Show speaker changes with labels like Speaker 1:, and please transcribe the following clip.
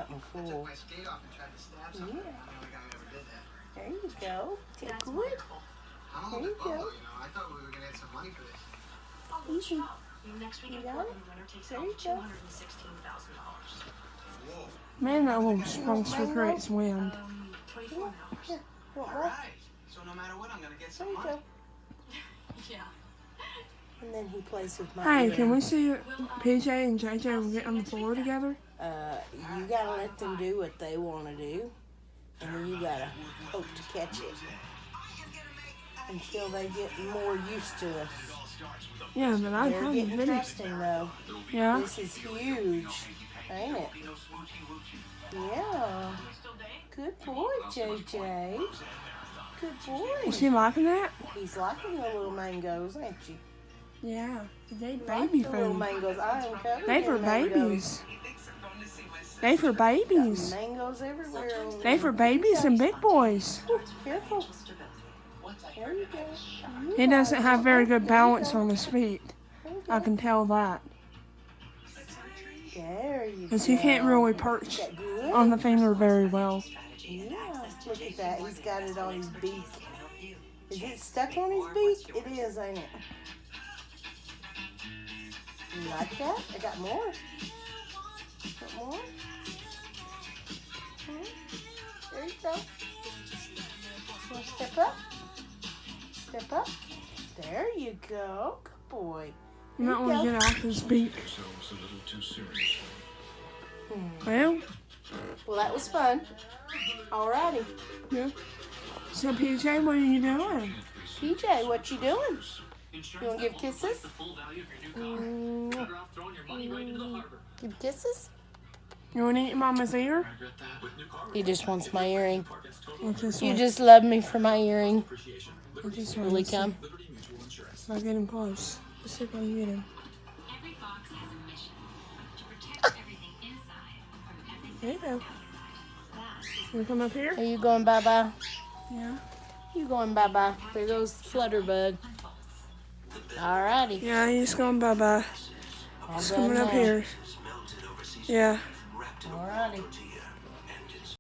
Speaker 1: something cool. Yeah. There you go. Take it. There you go.
Speaker 2: I thought we were gonna get some money for this.
Speaker 1: Easy.
Speaker 3: Next week
Speaker 1: You
Speaker 3: in
Speaker 1: got
Speaker 3: Portland,
Speaker 1: it?
Speaker 3: the winner takes
Speaker 1: There
Speaker 3: home
Speaker 1: you go.
Speaker 3: $216,000.
Speaker 2: Whoa.
Speaker 4: Man, that little sponsor creates wind.
Speaker 3: 24
Speaker 1: Yeah.
Speaker 3: hours.
Speaker 1: Yeah. Want
Speaker 2: All
Speaker 1: more?
Speaker 2: right. So no matter what, I'm gonna get
Speaker 1: There
Speaker 2: some
Speaker 1: you
Speaker 2: money.
Speaker 1: go.
Speaker 3: Yeah.
Speaker 1: And then he plays with my
Speaker 4: Hey,
Speaker 1: ear.
Speaker 4: can we see PJ and JJ will get on the floor together?
Speaker 1: You gotta let them do what they want to do, and then you gotta hope to catch it until they get more used to us.
Speaker 4: Yeah, but I
Speaker 1: They're
Speaker 4: haven't
Speaker 1: getting
Speaker 4: finished.
Speaker 1: trusting though.
Speaker 4: Yeah.
Speaker 1: This is huge, ain't it? Yeah. Good boy, JJ. Good boy.
Speaker 4: Is he liking that?
Speaker 1: He's liking the little mangoes, ain't you?
Speaker 4: Yeah. They
Speaker 1: Like
Speaker 4: baby
Speaker 1: the little
Speaker 4: food.
Speaker 1: mangoes. I am covered
Speaker 4: They
Speaker 1: in
Speaker 4: for
Speaker 1: mangoes.
Speaker 4: babies. They for babies.
Speaker 1: Mangoes everywhere. On
Speaker 4: They for babies and big boys.
Speaker 1: Ooh, careful. There you go.
Speaker 4: He doesn't have very good balance
Speaker 1: There
Speaker 4: on his feet.
Speaker 1: you
Speaker 4: I
Speaker 1: go.
Speaker 4: can tell that.
Speaker 1: There you go.
Speaker 4: Because he can't really perch
Speaker 1: Is that good?
Speaker 4: on the finger very well.
Speaker 1: Yeah, look at that. He's got it on his beak. Is it stuck on his beak? It is, ain't it? You like that? I got more. Want more? There you go. Want to step up? Step up. There you go. Good boy.
Speaker 4: You might want to get off his beak. Well,
Speaker 1: Well, that was fun. Alrighty.
Speaker 4: yeah. So PJ, what are you doing?
Speaker 1: PJ, what you doing? You want to give kisses? Give kisses?
Speaker 4: You want to eat Mama's ear?
Speaker 1: He just wants my earring.
Speaker 4: What's this
Speaker 1: You
Speaker 4: one?
Speaker 1: just love me for my earring.
Speaker 4: What's this one?
Speaker 1: Will he
Speaker 4: Let's see.
Speaker 1: come?
Speaker 4: If I get him close. Let's see if I can get him.
Speaker 5: Every box has a mission to protect everything inside from everything
Speaker 4: There you go.
Speaker 5: outside.
Speaker 4: You come up here?
Speaker 1: Are you going bye-bye?
Speaker 4: Yeah.
Speaker 1: You going bye-bye. There goes Flutterbug. Alrighty.
Speaker 4: Yeah, he's going bye-bye.
Speaker 1: All
Speaker 4: He's
Speaker 1: done
Speaker 4: coming up
Speaker 1: now.
Speaker 4: here. Yeah.
Speaker 1: Alrighty.